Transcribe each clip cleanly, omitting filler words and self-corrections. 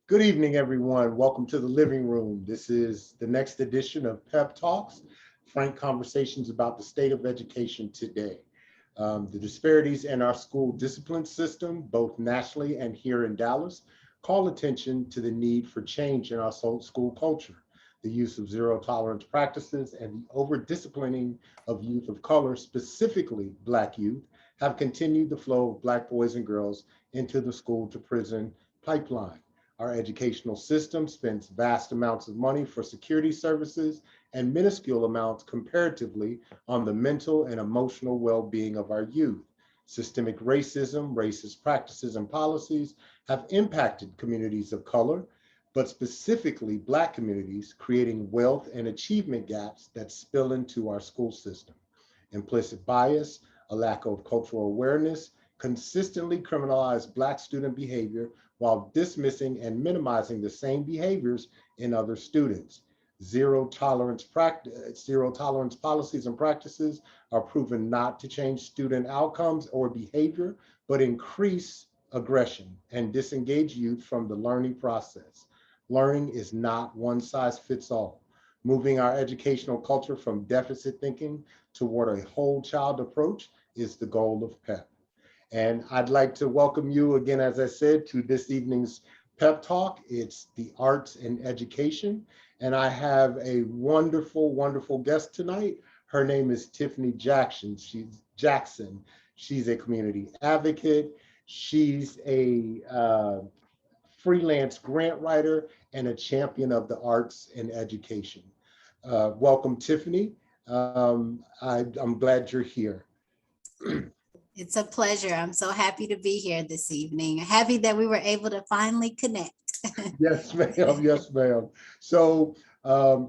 Good evening, everyone. Welcome to the living room. This is the next edition of Pep Talks, frank conversations about the state of education today. The disparities in our school discipline system, both nationally and here in Dallas, call attention to the need for change in our school culture. The use of zero tolerance practices and the over disciplining of youth of color, specifically Black youth, have continued the flow of Black boys and girls into the school to prison pipeline. Our educational system spends vast amounts of money for security services and minuscule amounts comparatively on the mental and emotional well-being of our youth. Systemic racism, racist practices and policies have impacted communities of color, but specifically Black communities, creating wealth and achievement gaps that spill into our school system. Implicit bias, a lack of cultural awareness, consistently criminalize Black student behavior while dismissing and minimizing the same behaviors in other students. Zero tolerance policies and practices are proven not to change student outcomes or behavior, but increase aggression and disengage youth from the learning process. Learning is not one size fits all. Moving our educational culture from deficit thinking toward a whole child approach is the goal of PEP. And I'd like to welcome you again, as I said, to this evening's Pep Talk. It's the arts and education. And I have a wonderful, wonderful guest tonight. Her name is Tiffany Jackson. She's a community advocate. She's a freelance grant writer and a champion of the arts and education. Welcome, Tiffany. I'm glad you're here. It's a pleasure. I'm so happy to be here this evening. Happy that we were able to finally connect. Yes, ma'am. Yes, ma'am. So,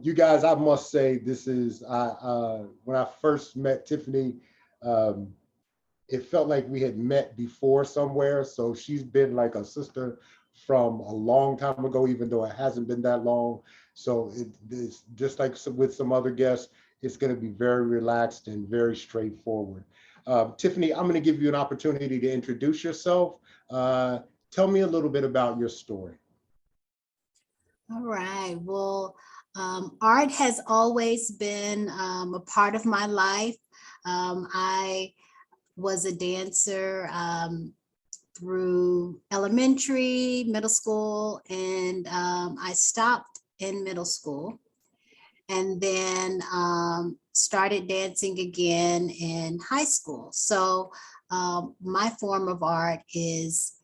you guys, I must say, when I first met Tiffany, um, it felt like we had met before somewhere. So she's been like a sister from a long time ago, even though it hasn't been that long. So it's just like with some other guests, it's going to be very relaxed and very straightforward. Tiffany, I'm going to give you an opportunity to introduce yourself. Uh, Tell me a little bit about your story. All right. Well, art has always been a part of my life. I was a dancer through elementary, middle school, and I stopped in middle school and then started dancing again in high school. So my form of art is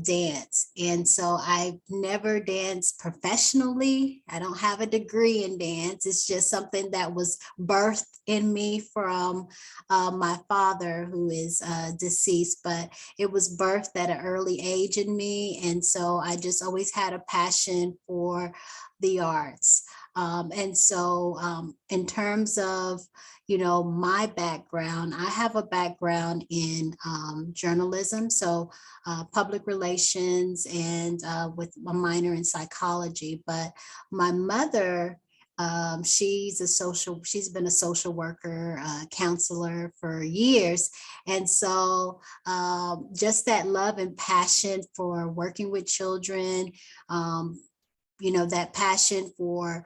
dance. And so I never danced professionally. I don't have a degree in dance. It's just something that was birthed in me from my father, who is deceased, but it was birthed at an early age in me. And so I just always had a passion for the arts. In terms of, my background, I have a background in journalism, so public relations, and with a minor in psychology. But my mother, she's been a social worker, counselor for years. And so just that love and passion for working with children, that passion for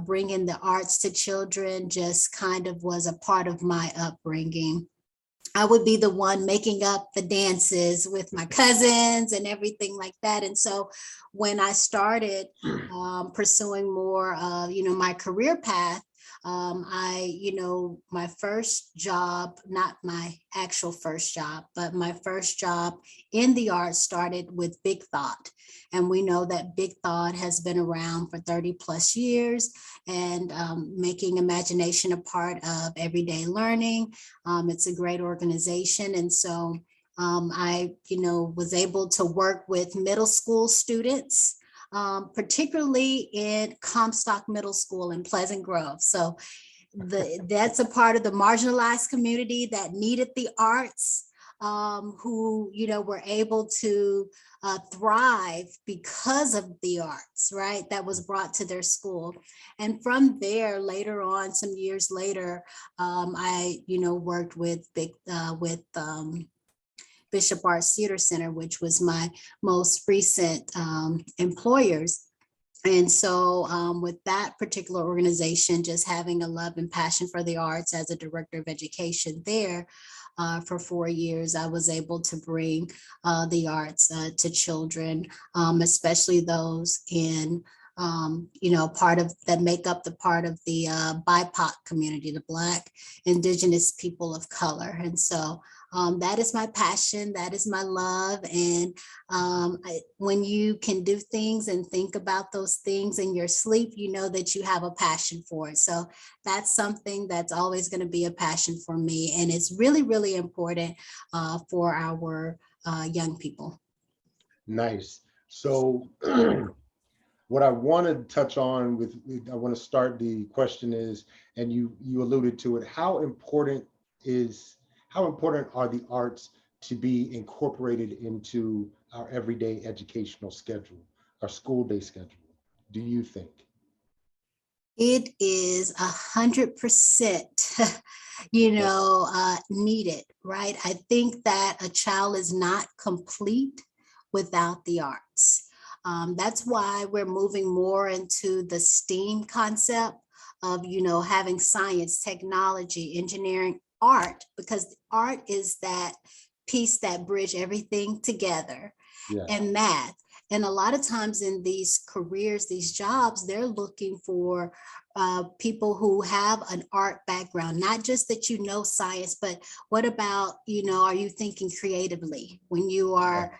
bringing the arts to children just kind of was a part of my upbringing. I would be the one making up the dances with my cousins and everything like that. And so when I started pursuing more, my career path, my first job, not my actual first job, but my first job in the arts started with Big Thought. And we know that Big Thought has been around for 30 plus years, and making imagination a part of everyday learning. It's a great organization. And so I, was able to work with middle school students, particularly in Comstock Middle School in Pleasant Grove. So that's a part of the marginalized community that needed the arts, who, were able to thrive because of the arts, right? That was brought to their school. And from there, later on, some years later, I, worked with Big Bishop Arts Theater Center, which was my most recent employers. And so with that particular organization, just having a love and passion for the arts as a director of education there for 4 years, I was able to bring the arts to children, especially those in part of that make up the part of the BIPOC community, the Black, Indigenous people of color. And so that is my passion, that is my love. And when you can do things and think about those things in your sleep, you know that you have a passion for it. So that's something that's always going to be a passion for me. And it's really, really important for our young people. Nice. So what I want to touch on I want to start the question is, and you alluded to it, how important are the arts to be incorporated into our everyday educational schedule, our school day schedule, do you think? It is 100%, needed, right? I think that a child is not complete without the arts. That's why we're moving more into the STEAM concept of, having science, technology, engineering, art, because art is that piece that bridge everything together. Yeah. And math. And a lot of times in these careers, these jobs, they're looking for people who have an art background, not just that science, but what about, are you thinking creatively when you are,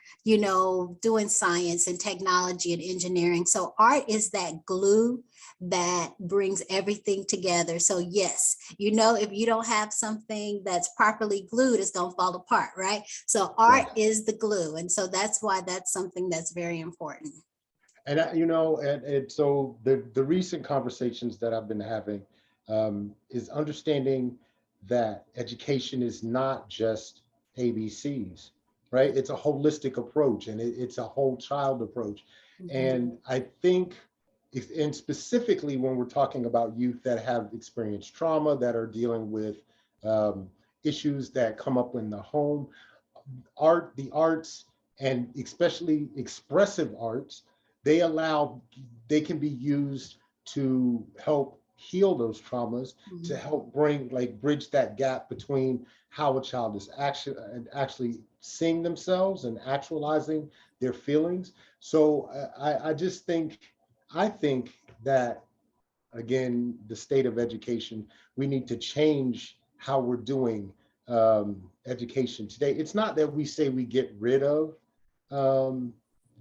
doing science and technology and engineering? So art is that glue that brings everything together. So yes, if you don't have something that's properly glued, it's going to fall apart, right? So art is the glue. And so that's why that's something that's very important. And and so the recent conversations that I've been having is understanding that education is not just ABCs, right? It's a holistic approach, and it's a whole child approach. Mm-hmm. And I think, and specifically when we're talking about youth that have experienced trauma, that are dealing with issues that come up in the home, the arts, and especially expressive arts, they can be used to help heal those traumas, mm-hmm. to help bridge that gap between how a child is actually seeing themselves and actualizing their feelings. So I think that, again, the state of education, we need to change how we're doing education today. It's not that we say we get rid of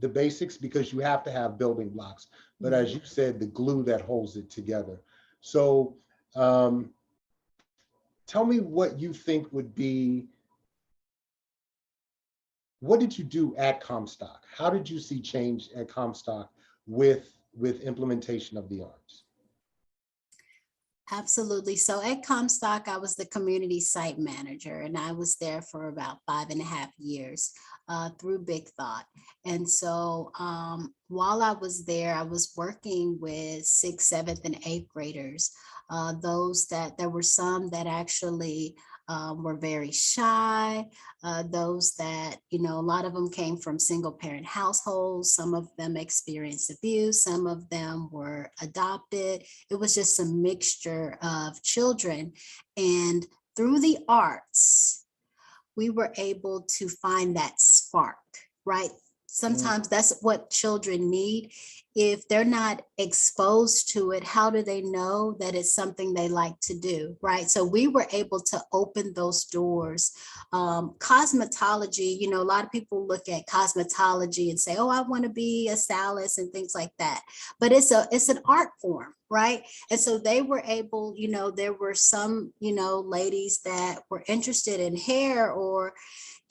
the basics, because you have to have building blocks, but as you said, the glue that holds it together. So tell me what you think would be, what did you do at Comstock? How did you see change at Comstock with implementation of the arts? Absolutely. So at Comstock, I was the community site manager, and I was there for about 5.5 years through Big Thought. And so while I was there, I was working with 6th, 7th, and 8th graders. There were some that actually were very shy. Those that, a lot of them came from single parent households. Some of them experienced abuse. Some of them were adopted. It was just a mixture of children. And through the arts, we were able to find that spark, right? Sometimes that's what children need. If they're not exposed to it, how do they know that it's something they like to do, right? So we were able to open those doors. Cosmetology, a lot of people look at cosmetology and say, oh, I want to be a stylist and things like that. But it's an art form, right? And so they were able, there were some, ladies that were interested in hair, or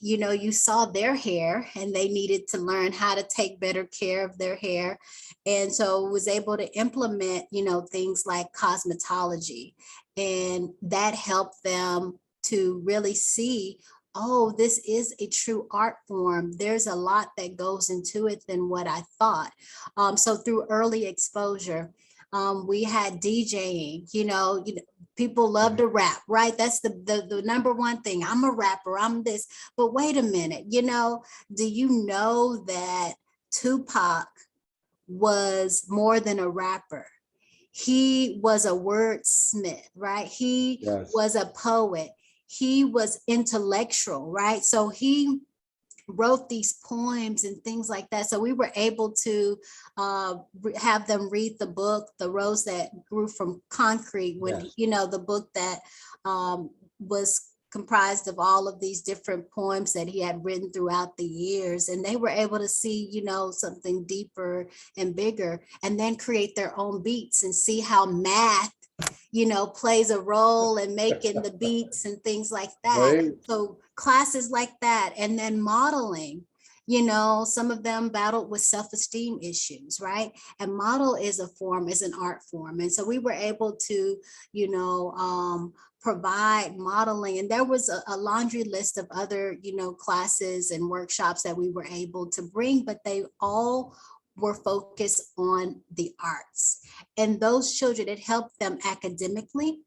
you saw their hair and they needed to learn how to take better care of their hair. And so was able to implement, things like cosmetology, and that helped them to really see, oh, this is a true art form. There's a lot that goes into it than what I thought. So through early exposure, We had DJing, people love to rap, right? That's the number one thing. I'm a rapper, I'm this. But wait a minute, do you know that Tupac was more than a rapper? He was a wordsmith, right? He Yes. was a poet. He was intellectual, right? So he wrote these poems and things like that. So we were able to have them read the book, The Rose That Grew from Concrete, when, Yes. the book that was comprised of all of these different poems that he had written throughout the years. And they were able to see, something deeper and bigger, and then create their own beats and see how math plays a role in making the beats and things like that. Right. So classes like that, and then modeling, some of them battled with self-esteem issues, right? And model is an art form. And so we were able to, provide modeling. And there was a laundry list of other, classes and workshops that we were able to bring, but they all were focused on the arts. And those children, it helped them academically.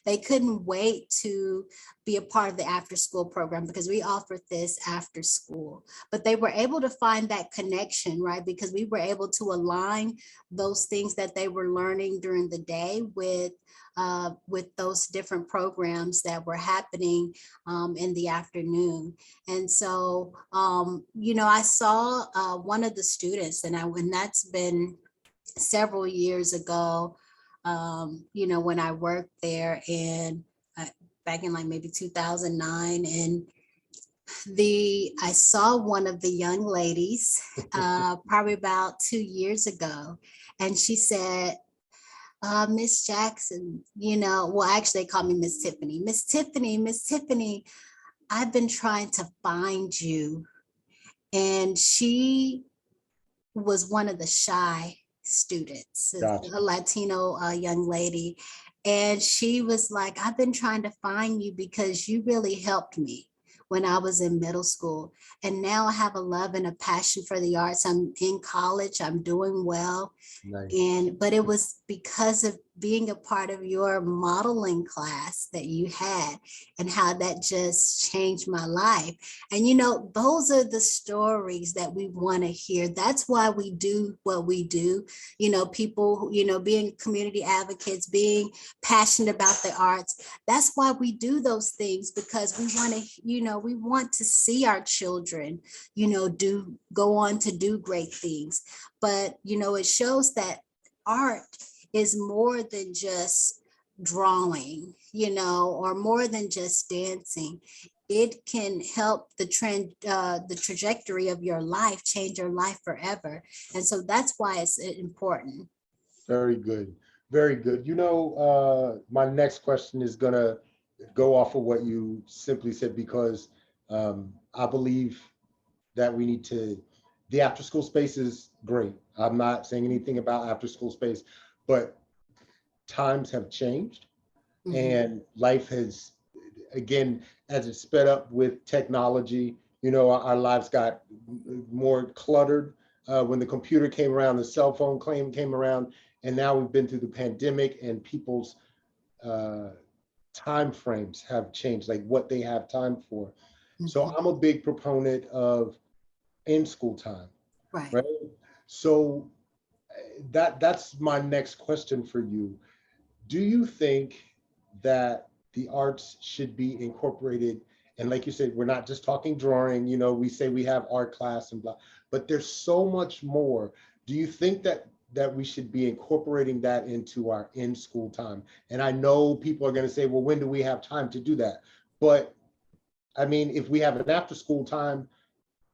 They couldn't wait to be a part of the after school program because we offered this after school, but they were able to find that connection, right? Because we were able to align those things that they were learning during the day with those different programs that were happening in the afternoon. And so, I saw one of the students, and that's been several years ago, when I worked there, and back in like maybe 2009, and I saw one of the young ladies probably about 2 years ago, and she said, Miss Jackson, well, actually they call me Miss Tiffany. Miss Tiffany, I've been trying to find you. And she was one of the shy students, Gotcha. a Latino young lady. And she was like, I've been trying to find you because you really helped me when I was in middle school. And now I have a love and a passion for the arts. I'm in college, I'm doing well. Nice. But it was because of being a part of your modeling class that you had, and how that just changed my life. And those are the stories that we want to hear. That's why we do what we do. People, being community advocates, being passionate about the arts. That's why we do those things, because we want to, we want to see our children, go on to do great things. But it shows that art is more than just drawing, or more than just dancing. It can help the trajectory of your life, change your life forever. And so that's why it's important. Very good. Very good. My next question is gonna go off of what you simply said, because I believe that we need to, the after school space is great. I'm not saying anything about after school space, but times have changed Mhm. and life has, again, as it sped up with technology, our lives got more cluttered when the computer came around, the cell phone came around, and now we've been through the pandemic, and people's uh, time frames have changed, like what they have time for. So Mhm. I'm a big proponent of in school time, Right. right? So that's my next question for you. Do you think that the arts should be incorporated? And like you said, we're not just talking drawing, we say we have art class and blah, but there's so much more. Do you think that we should be incorporating that into our in-school time? And I know people are going to say, well, when do we have time to do that? But I mean, if we have an after-school time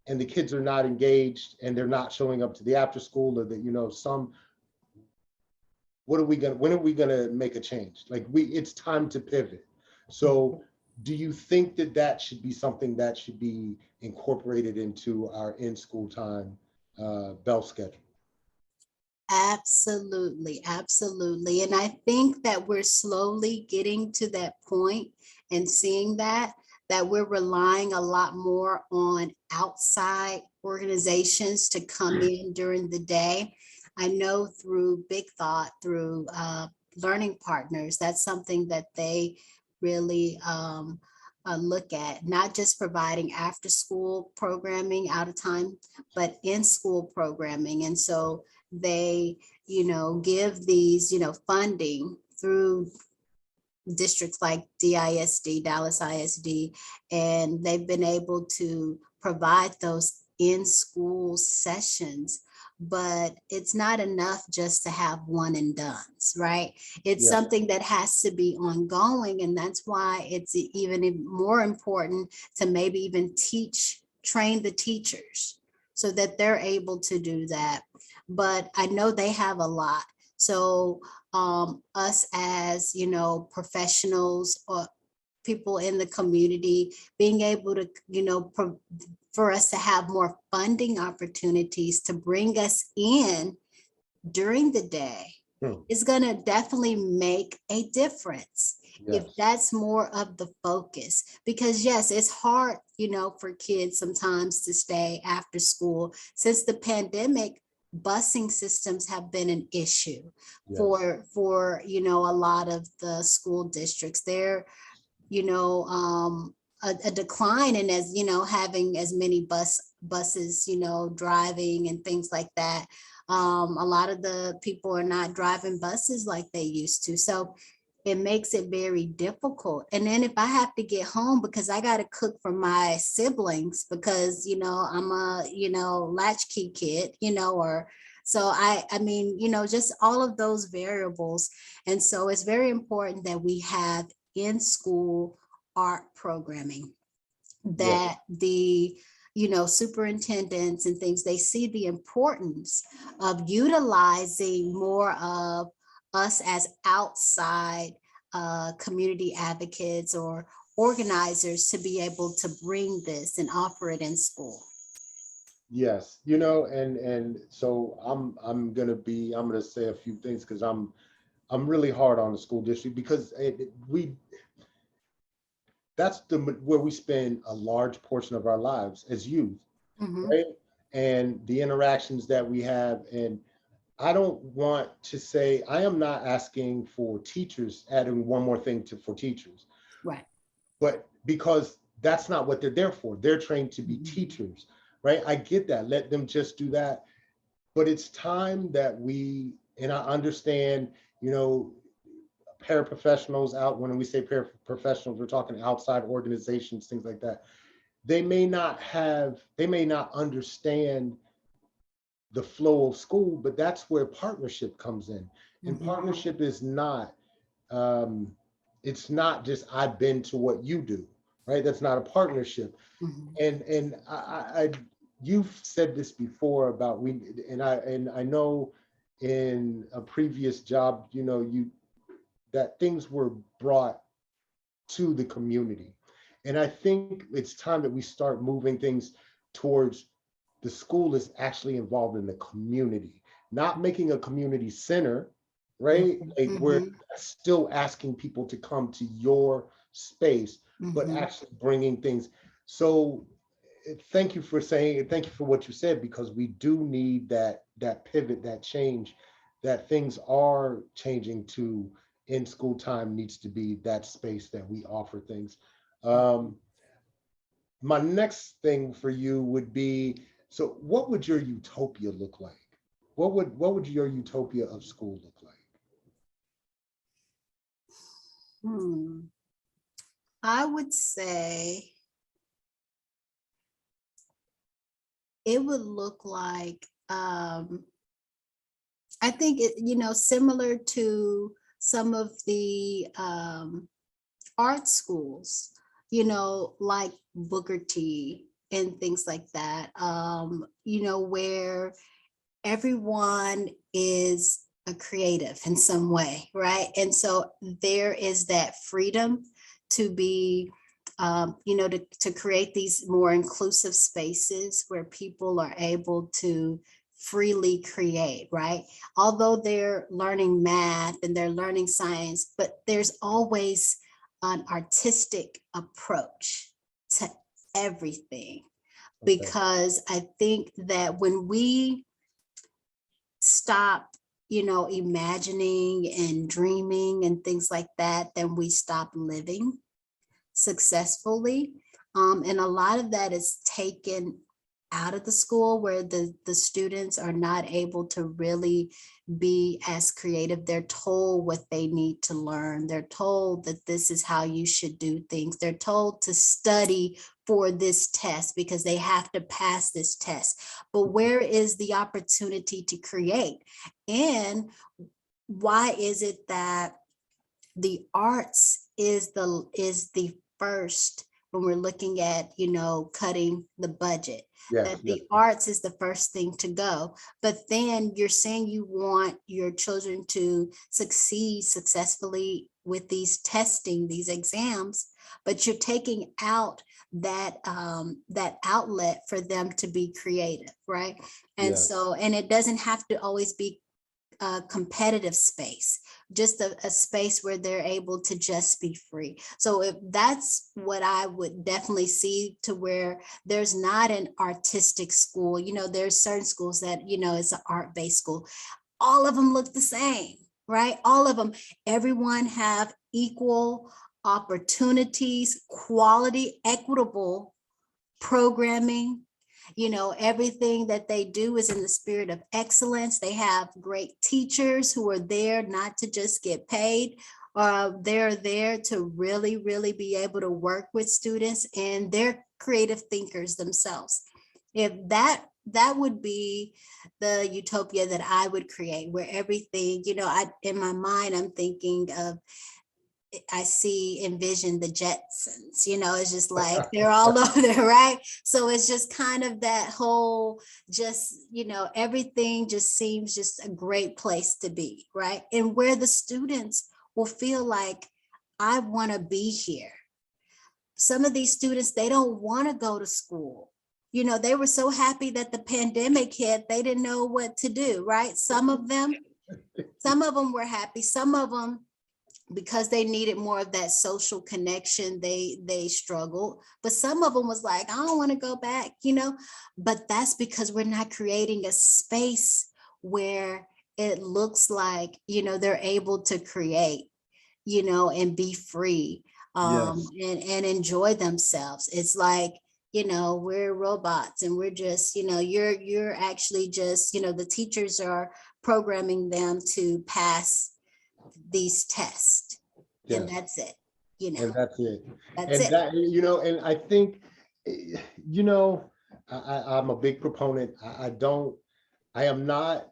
and the kids are not engaged and they're not showing up to the after school, or that, some, when are we gonna make a change? Like, it's time to pivot. So do you think that should be something that should be incorporated into our in-school time bell schedule? Absolutely, absolutely. And I think that we're slowly getting to that point and seeing that we're relying a lot more on outside organizations to come in during the day. I know through Big Thought, through learning partners, that's something that they really look at, not just providing after school programming out of time, but in school programming. And so they, give these, funding through districts like DISD, Dallas ISD, and they've been able to provide those in-school sessions. But it's not enough just to have one and dones, right? It's Yeah. something that has to be ongoing. And that's why it's even more important to maybe even train the teachers so that they're able to do that. But I know they have a lot. So us as, professionals or people in the community, being able to, for us to have more funding opportunities to bring us in during the day is going to definitely make a difference. If Yes. that's more of the focus, because yes, it's hard, for kids sometimes to stay after school. Since the pandemic, busing systems have been an issue Yes. for a lot of the school districts. They're a decline in, as having as many buses driving and things like that. A lot of the people are not driving buses like they used to, so it makes it very difficult. And then if I have to get home because I got to cook for my siblings because I'm a latchkey kid, or so I mean, just all of those variables. And so it's very important that we have in school art programming, Yes. that the superintendents and things, they see the importance of utilizing more of us as outside community advocates or organizers to be able to bring this and offer it in school. Yes. And so I'm gonna say a few things because I'm really hard on the school district because we that's where we spend a large portion of our lives as youth, Mhm. right? And the interactions that we have. And I don't want to say, I am not asking for teachers, adding one more thing for teachers, Right. but because that's not what they're there for. They're trained to be Mhm. teachers, right? I get that. Let them just do that. But it's time that and I understand, you know, paraprofessionals out, when we say paraprofessionals, we're talking outside organizations, things like that. They may not understand the flow of school, but that's where partnership comes in. And Mhm. partnership is not, um, it's not just I bend to what you do, right? That's not a partnership. Mhm. And you've said this before about and I know in a previous job, that things were brought to the community. And I think it's time that we start moving things towards the school is actually involved in the community, not making a community center, right? Like we're Mhm. still asking people to come to your space, but Mhm. actually bringing things. So thank you for what you said, because we do need that pivot, that change, that things are changing to in school time needs to be that space that we offer things. Um, my next thing for you would be, so what would your utopia look like? What would your utopia of school look like? Hmm. I would say it would look like, I think similar to some of the art schools, like Booker T and things like that, where everyone is a creative in some way, right? And so there is that freedom to be, to create these more inclusive spaces where people are able to freely create, right? Although they're learning math and they're learning science, but there's always an artistic approach to everything. Okay. Because I think that when we stop, imagining and dreaming and things like that, then we stop living successfully. And a lot of that is taken out of the school, where the students are not able to really be as creative. They're told what they need to learn. They're told that this is how you should do things. They're told to study for this test because they have to pass this test. But where is the opportunity to create? And why is it that the arts is the first, when we're looking at, cutting the budget, Yes, that yes, the arts is the first thing to go? But then you're saying you want your children to succeed successfully with these testing, these exams, but you're taking out that outlet for them to be creative, right? And yes, so, and it doesn't have to always be a competitive space, just a space where they're able to just be free. So if that's what I would definitely see, to where there's not an artistic school, there's certain schools that, it's an art-based school. All of them look the same, right? All of them, everyone have equal opportunities, quality, equitable programming. Everything that they do is in the spirit of excellence. They have great teachers who are there not to just get paid. They're there to really, really be able to work with students, and they're creative thinkers themselves. If that would be the utopia that I would create, where everything, in my mind, I'm thinking of, envision the Jetsons, it's just like they're all over there, right? So it's just kind of that whole, just, everything just seems just a great place to be, right? And where the students will feel like, I want to be here. Some of these students, they don't want to go to school. They were so happy that the pandemic hit, they didn't know what to do, right? Some of them were happy. Some of them, because they needed more of that social connection, they struggled. But some of them was like, I don't want to go back, but that's because we're not creating a space where it looks like, they're able to create, and be free, yes, and enjoy themselves. It's like, we're robots, and we're just, you're actually just, the teachers are programming them to pass these tests, and yes. that's it. And that's it. That's And it. that, and I think, you know, I'm a big proponent. I am not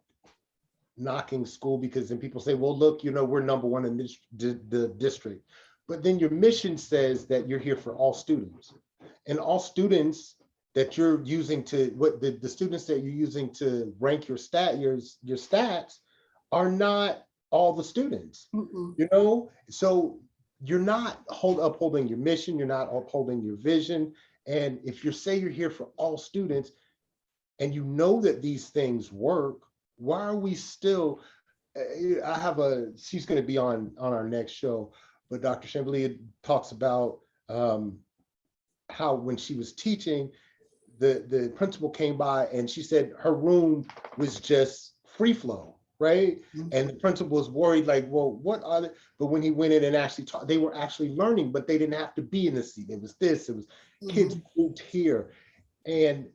knocking school, because then people say, well, look, we're number one in this, the district. But then your mission says that you're here for all students, and all students that you're using to, what the students that you're using to rank your stats are not all the students, Mm-mm. so you're not upholding your mission, you're not upholding your vision. And if you say you're here for all students, and you know that these things work, why are we still, she's going to be on our next show, but Dr. Chambly talks about, how when she was teaching, the principal came by and she said her room was just free flow, right? And the principal was worried, like, well, what are they? But when he went in and actually taught, they were actually learning, but they didn't have to be in the seat. It was this, it was kids Mhm. moved here. And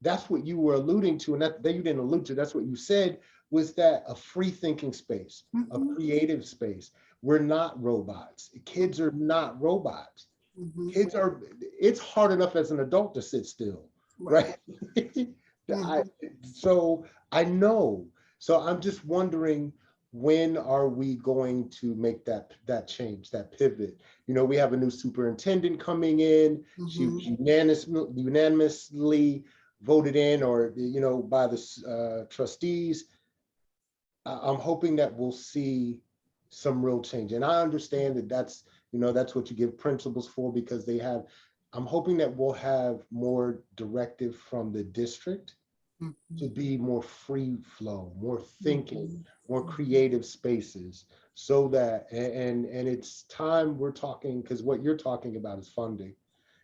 that's what you were alluding to, and that you didn't allude to, that's what you said, was that a free thinking space, a Mhm. creative space. We're not robots. Kids are not robots. Mhm. Kids are, it's hard enough as an adult to sit still, Right. right? I, Mhm. so I know. So I'm just wondering, when are we going to make that change, that pivot? We have a new superintendent coming in. She was Mhm. unanimously voted in, or by the trustees. I'm hoping that we'll see some real change. And I understand that that's what you give principals for, because they have, I'm hoping that we'll have more directive from the district to Mhm. be more free flow, more thinking, Mhm. more Mhm. creative spaces, so that, and it's time we're talking, because what you're talking about is funding.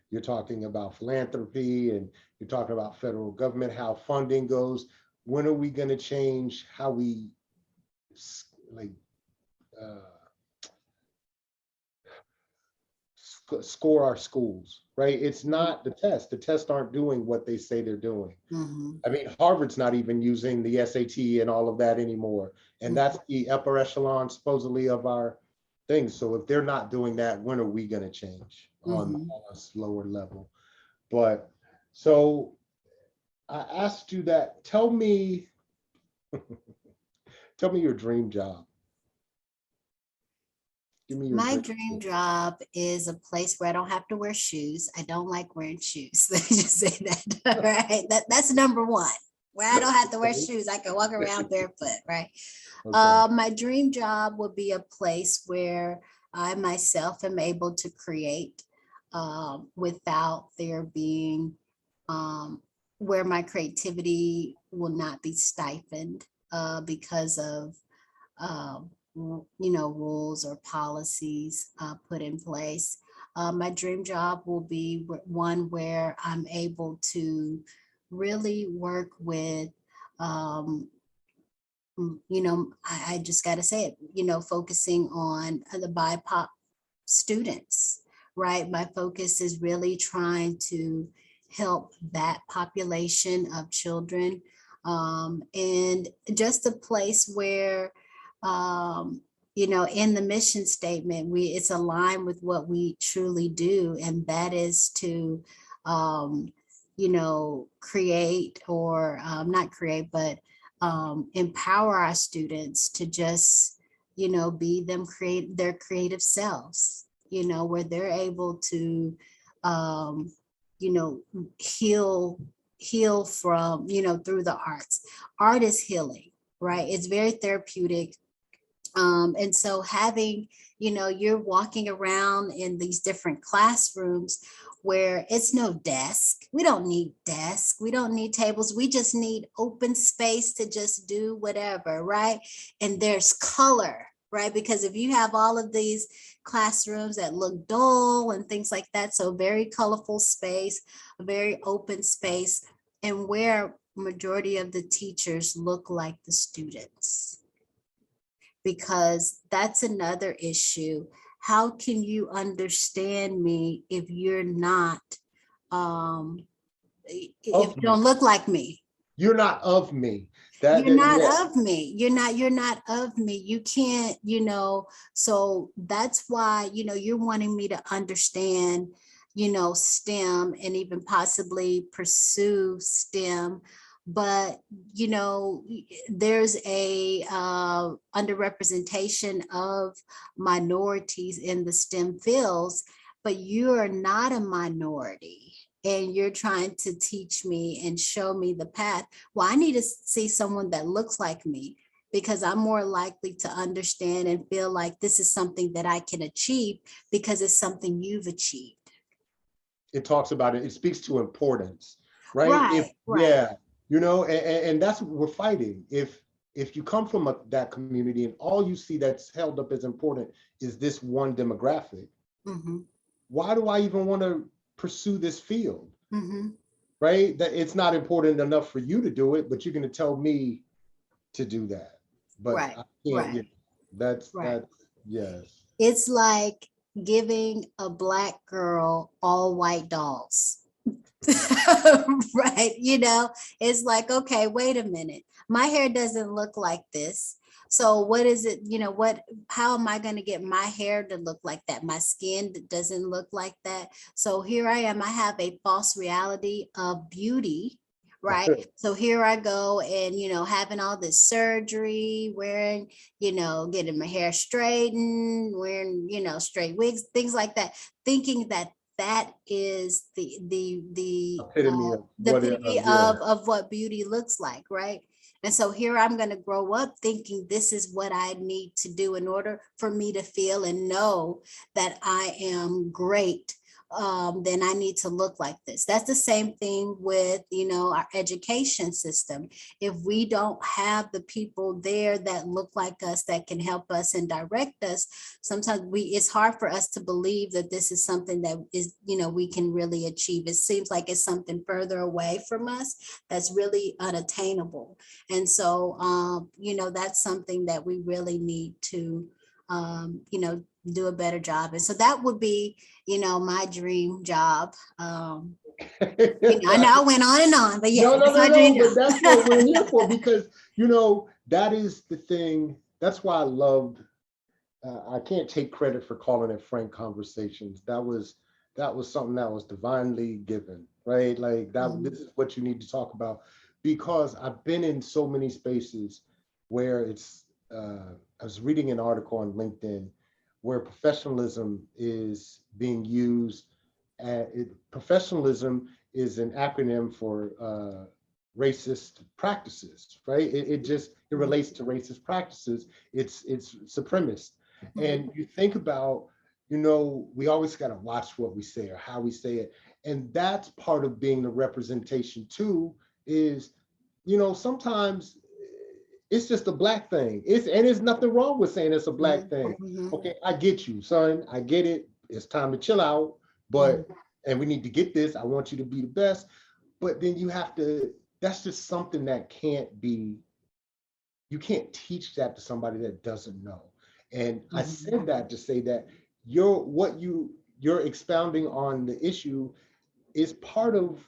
You're talking about philanthropy, and you're talking about federal government, how funding goes. when are we going to change how we like uh, score our schools, right? It's not the test. The tests aren't doing what they say they're doing. Mhm. I mean, Harvard's not even using the SAT and all of that anymore. And that's the upper echelon supposedly of our things. So if they're not doing that, when are we going to change Mhm. on a slower level? But so I asked you that. Tell me your dream job. Give me your My dream. dream job is a place where I don't have to wear shoes. I don't like wearing shoes. Let me just say that. All right. That's number one. Where I don't have to wear shoes. I can walk around barefoot, right? Okay. My dream job would be a place where I myself am able to create without there being where my creativity will not be stifled because of rules or policies put in place. My dream job will be one where I'm able to really work with I just got to say it, focusing on the BIPOC students, right? My focus is really trying to help that population of children, and just a place where, in the mission statement, it's aligned with what we truly do, and that is to, create or not create, but empower our students to just, be them, create their creative selves, where they're able to, um, you know, heal, from, through the arts. Art is healing, right? It's very therapeutic. And so having, you're walking around in these different classrooms where it's no desk. We don't need desks. We don't need tables. We just need open space to just do whatever, right? And there's color, right? Because if you have all of these classrooms that look dull and things like that, so very colorful space, a very open space, and where majority of the teachers look like the students, because that's another issue. How can you understand me if you're not, if Of you me. don't look like me? You're not of me. You're not Yeah. of me. You're not of me. You can't, so that's why, you're wanting me to understand, STEM and even possibly pursue STEM. But, there's a underrepresentation of minorities in the STEM fields, but you're not a minority. And you're trying to teach me and show me the path. Well, I need to see someone that looks like me, because I'm more likely to understand and feel like this is something that I can achieve because it's something you've achieved. It talks about it. It speaks to importance, right? If Right, right. yeah, and that's what we're fighting. If you come from that community and all you see that's held up as important is this one demographic, Mm-hmm, why do I even want to pursue this field? mm-hmm. Right? That it's not important enough for you to do it, but you're going to tell me to do that. But Right, I can't. right, Yeah, right. that's yes. It's like giving a Black girl all white dolls. Right. It's like, okay, wait a minute. My hair doesn't look like this. So what is it, how am I going to get my hair to look like that? My skin doesn't look like that. So here I am. I have a false reality of beauty. Right. So here I go and, having all this surgery, wearing, getting my hair straightened, wearing, straight wigs, things like that, thinking that that is Epitome of the what epitome yeah. of what beauty looks like, right? And so here I'm going to grow up thinking this is what I need to do in order for me to feel and know that I am great then I need to look like this. That's the same thing with, our education system. If we don't have the people there that look like us, that can help us and direct us, sometimes it's hard for us to believe that this is something that is, we can really achieve. It seems like it's something further away from us that's really unattainable. And so, that's something that we really need to, do a better job. And so that would be, my dream job. I know I went on and on, but yeah, No, that's my dream but job. that's what we're here for, because, that is the thing. That's why I loved, I can't take credit for calling it Frank Conversations. That was something that was divinely given, right? Like that, this is what you need to talk about, because I've been in so many spaces where I was reading an article on LinkedIn where professionalism is being used. Professionalism is an acronym for racist practices, right? It relates to racist practices. It's supremacist. And you think about, we always got to watch what we say or how we say it. And that's part of being the representation too, is, sometimes it's just a Black thing. And there's nothing wrong with saying it's a Black thing. Okay, I get you, son. I get it. It's time to chill out, and we need to get this. I want you to be the best. But then that's just something that you can't teach that to somebody that doesn't know. And I said that to say that you're expounding on the issue is part of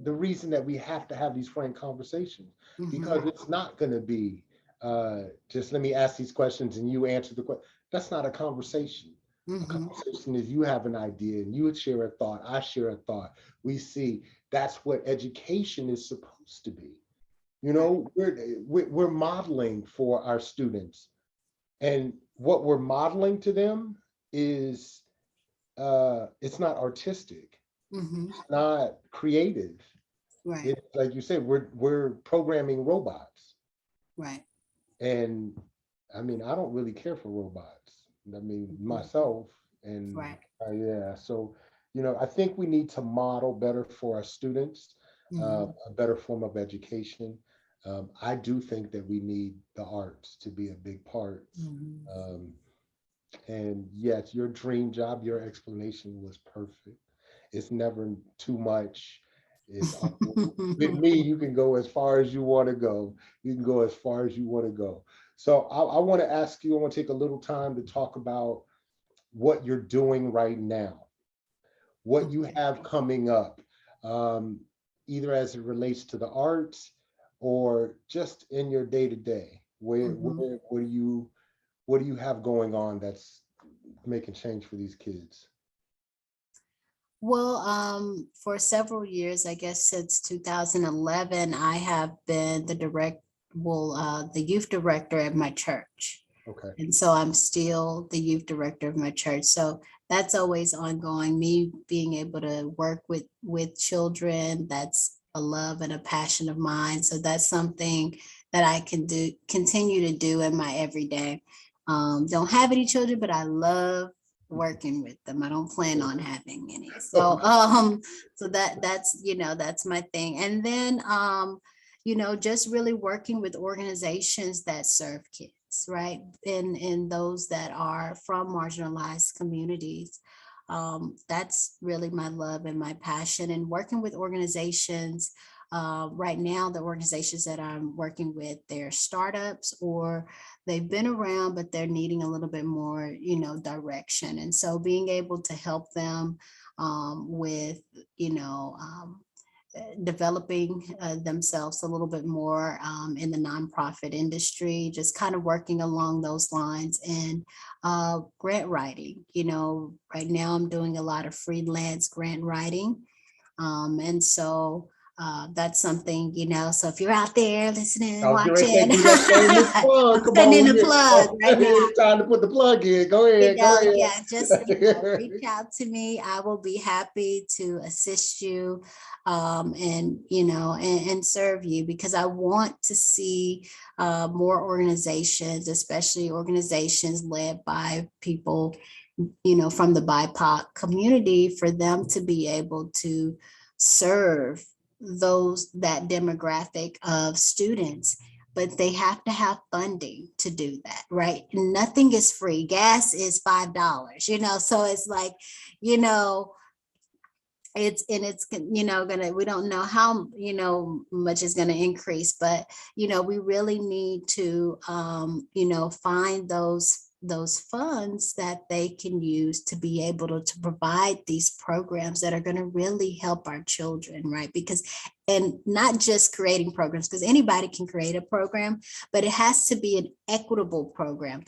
the reason that we have to have these frank conversations, because it's not going to be just let me ask these questions and you answer the question. That's not a conversation. A conversation is you have an idea and you would share a thought, I share a thought. We see that's what education is supposed to be. We're modeling for our students, and what we're modeling to them is it's not artistic, it's not creative. Right. It's like you said, we're programming robots. Right. And I mean, I don't really care for robots. I mean, myself, and Right. yeah. So, I think we need to model better for our students, a better form of education. I do think that we need the arts to be a big part. And yes, your dream job, your explanation was perfect. It's never too much. It's with me, you can go as far as you want to go. You can go as far as you want to go. So I want to ask you, I want to take a little time to talk about what you're doing right now, what you have coming up, either as it relates to the arts or just in your day to day. What do you have going on that's making change for these kids? Well, for several years, I guess since 2011, I have been the youth director at my church. Okay. And so I'm still the youth director of my church. So that's always ongoing, me being able to work with children. That's a love and a passion of mine. So that's something that I can continue to do in my everyday. Don't have any children, but I love working with them. I don't plan on having any. So so that's my thing. And then just really working with organizations that serve kids, right? And those that are from marginalized communities. That's really my love and my passion, and working with organizations. Right now, the organizations that I'm working with, they're startups or they've been around, but they're needing a little bit more, direction. And so being able to help them with, developing themselves a little bit more in the nonprofit industry, just kind of working along those lines, and grant writing. Right now I'm doing a lot of freelance grant writing. And so that's something, so if you're out there listening, I was getting ready watching, to do that shameless plug. Come sending on, a plug right now. it's time to put the plug in. Go ahead, go ahead. Yeah, just reach out to me. I will be happy to assist you, and serve you, because I want to see more organizations, especially organizations led by people from the BIPOC community for them to be able to serve that demographic of students. But they have to have funding to do that, right? Nothing is free. Gas is $5, so it's like, you know, it's gonna, we don't know how much is going to increase, but we really need to find those funds that they can use to be able to provide these programs that are going to really help our children, right? Because, and not just creating programs, because anybody can create a program, but it has to be an equitable program,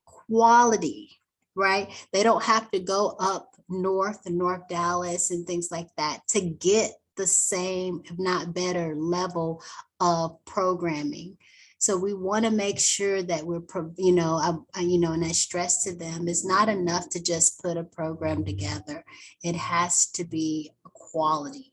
quality, right? They don't have to go up north and North Dallas and things like that to get the same, if not better, level of programming. So we want to make sure that we're, and I stress to them, it's not enough to just put a program together. It has to be quality,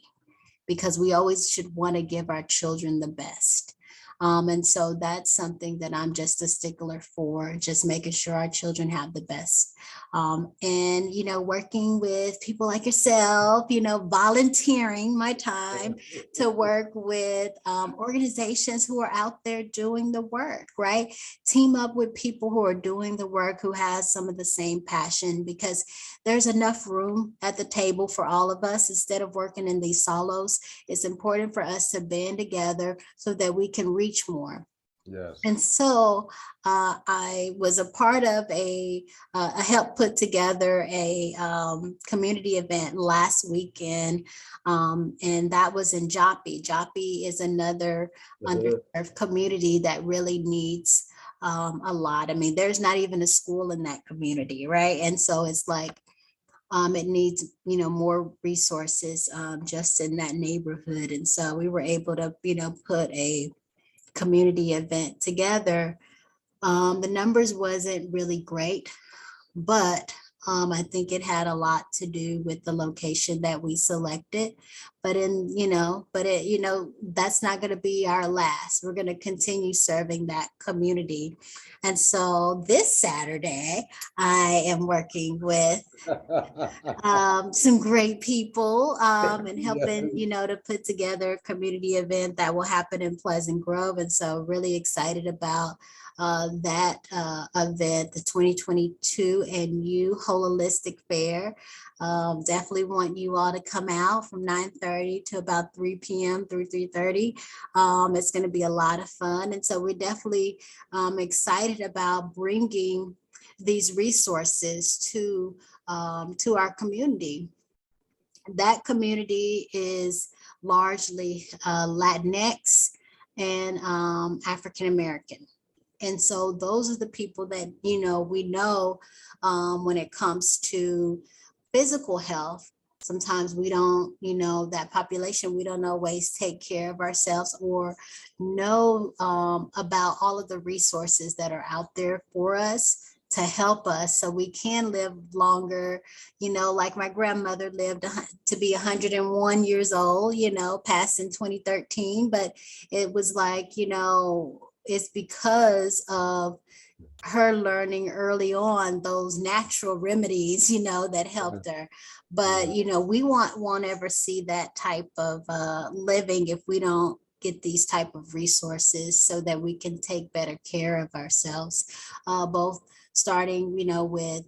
because we always should want to give our children the best. And so that's something that I'm just a stickler for, just making sure our children have the best. And, working with people like yourself, volunteering my time to work with organizations who are out there doing the work, right? Team up with people who are doing the work, who has some of the same passion, because there's enough room at the table for all of us. Instead of working in these silos, it's important for us to band together so that we can reach more. Yes. And so I was a part of a help put together a community event last weekend, and that was in Joppy. Joppy is another underserved community that really needs a lot. I mean, there's not even a school in that community, right? And so it's like, it needs, more resources just in that neighborhood. And so we were able to, put a community event together. The numbers wasn't really great, but I think it had a lot to do with the location that we selected. But that's not going to be our last. We're going to continue serving that community. And so this Saturday, I am working with some great people and helping, to put together a community event that will happen in Pleasant Grove. And so really excited about that event, the 2022 NU Holistic Fair. Definitely want you all to come out from 9:30 to about 3 p.m. through 3:30. It's going to be a lot of fun. And so we're definitely excited about bringing these resources to our community. That community is largely Latinx and African American. And so those are the people that, we know when it comes to physical health. Sometimes we don't, that population, we don't know ways to take care of ourselves or know about all of the resources that are out there for us to help us so we can live longer, like my grandmother lived to be 101 years old, passed in 2013. But it was like, it's because of her learning early on those natural remedies, that helped her. But, we won't ever see that type of living if we don't get these type of resources so that we can take better care of ourselves, both starting, with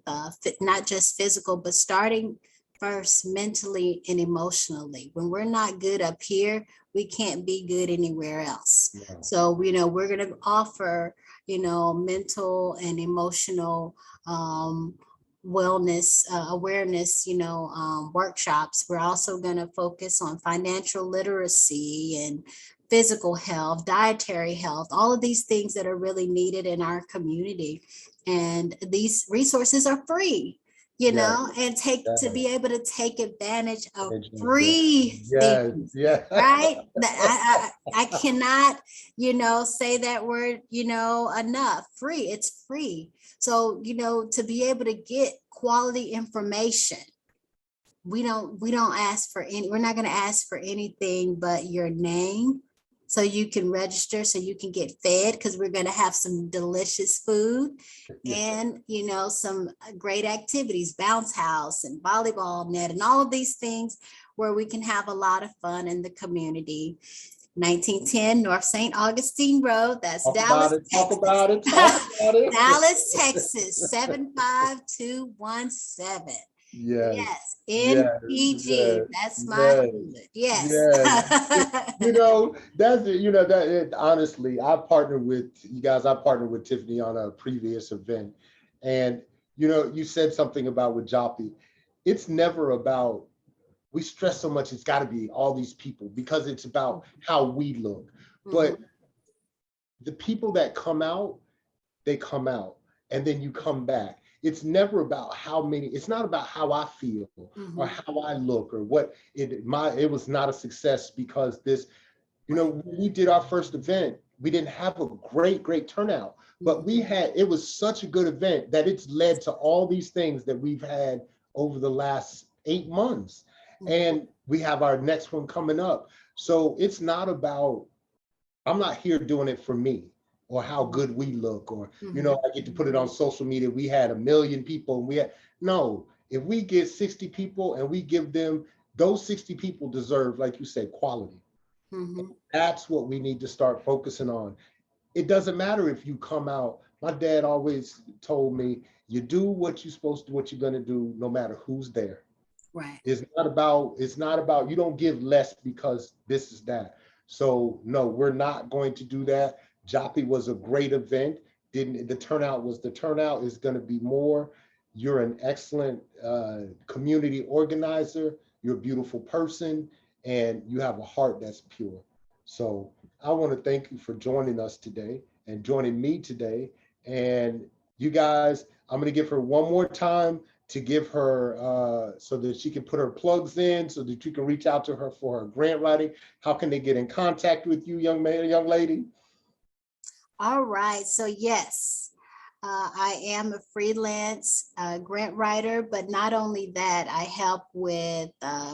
not just physical, but starting first mentally and emotionally. When we're not good up here, we can't be good anywhere else. Yeah. So, we're going to offer, mental and emotional wellness, awareness, workshops. We're also going to focus on financial literacy and physical health, dietary health, all of these things that are really needed in our community. And these resources are free, and to be able to take advantage of free things, right? I cannot, say that word, enough. Free, it's free. So, to be able to get quality information, we don't ask for any, we're not going to ask for anything but your name, So you can register, so you can get fed, because we're going to have some delicious food Yeah. and, some great activities, bounce house and volleyball net and all of these things where we can have a lot of fun in the community. 1910 North St. Augustine Road. That's Talk about Dallas, it. Talk Texas. about it. Talk about it. Dallas, Texas, 75217. Yes. Yes, Yes. NPG. Yes. That's my Yes. hood. Yes. Yes. That's it. Honestly, I partnered with you guys. I partnered with Tiffany on a previous event. And, you said something about with Joppy. It's never about, we stress so much, it's got to be all these people because it's about how we look. But Mhm, the people that come out, they come out and then you come back. It's never about how many, it's not about how I feel or mhm. how I look or what it was not a success because this, when we did our first event, we didn't have a great turnout, but Mhm, it was such a good event that it's led to all these things that we've had over the last 8 months. mhm, And we have our next one coming up. So it's not about, I'm not here doing it for me or how mhm, good we look or, mhm. I get to put it on social media. We had 1 million people and no, if we get 60 people and we give them, those 60 people deserve, like you said, quality. Mhm. That's what we need to start focusing on. It doesn't matter if you come out. My dad always told me, you do what you're supposed to, what you're going to do, no matter who's there. Right. It's not about, you don't give less because this is that. So no, we're not going to do that. Joppy was a great event. Didn't the turnout was the turnout is going to be more. You're an excellent community organizer. You're a beautiful person and you have a heart that's pure. So I want to thank you for joining us today and joining me today. And you guys, I'm going to give her one more time to give her so that she can put her plugs in so that you can reach out to her for her grant writing. How can they get in contact with you, young man, young lady? All right. So yes, I am a freelance grant writer, but not only that, I help with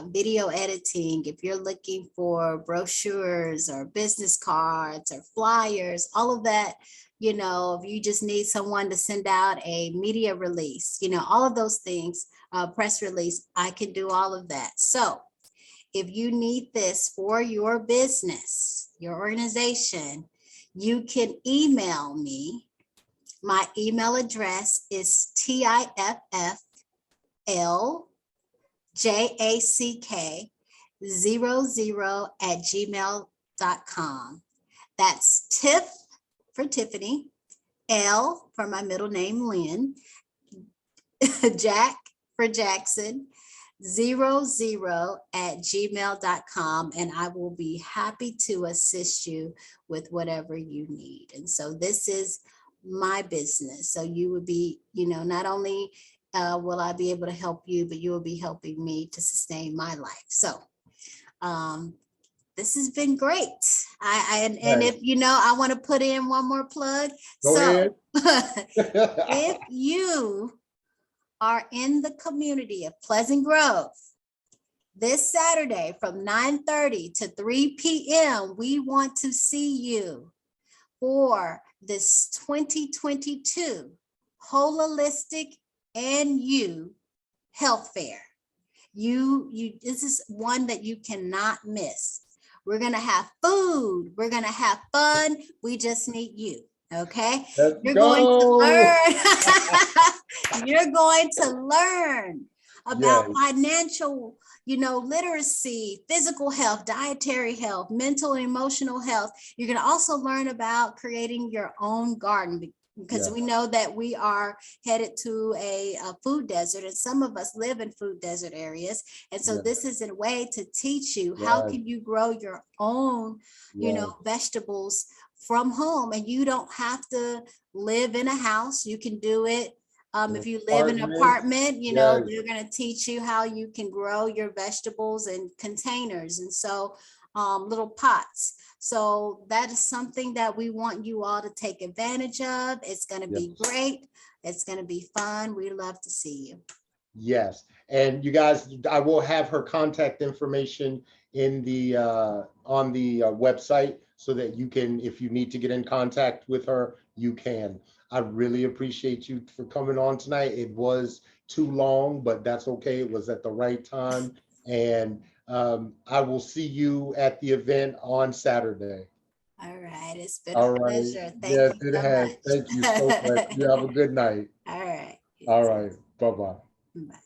video editing. If you're looking for brochures or business cards or flyers, all of that, if you just need someone to send out a media release, all of those things, press release, I can do all of that. So if you need this for your business, your organization, you can email me. My email address is tiffljack00@gmail.com. That's Tiff for Tiffany, L for my middle name, Lynn, Jack for Jackson, 00@gmail.com, and I will be happy to assist you with whatever you need. And so this is my business. So you would be, not only will I be able to help you, but you will be helping me to sustain my life. So um, this has been great. And Right. if I want to put in one more plug. Go So ahead. if you are in the community of Pleasant Grove, this Saturday from 9:30 to 3 p.m., we want to see you for this 2022 Holistic and You Health Fair. This is one that you cannot miss. We're going to have food. We're going to have fun. We just need you. Okay. Let's You're going to go. learn. You're going to learn about Yes. financial, literacy, physical health, dietary health, mental and emotional health. You're going to also learn about creating your own garden, because Yes. we know that we are headed to a food desert, and some of us live in food desert areas. And so Yes. this is a way to teach you how Yes. can you grow your own, Yes. vegetables from home, and you don't have to live in a house. You can do it. If you live in an Apartment. apartment, Yes. they're going to teach you how you can grow your vegetables in containers. And so little pots. So that is something that we want you all to take advantage of. It's going to be Yes. great. It's going to be fun. We love to see you. Yes, and you guys, I will have her contact information in the on the website so that you can, if you need to get in contact with her, you can. I really appreciate you for coming on tonight. It was too long, but that's okay. It was at the right time. And I will see you at the event on Saturday. All right. It's been a All right. pleasure. Thank Yes, you it so has. much. Thank you so much. You have a good night. All right. You All too. right. Bye-bye. Bye.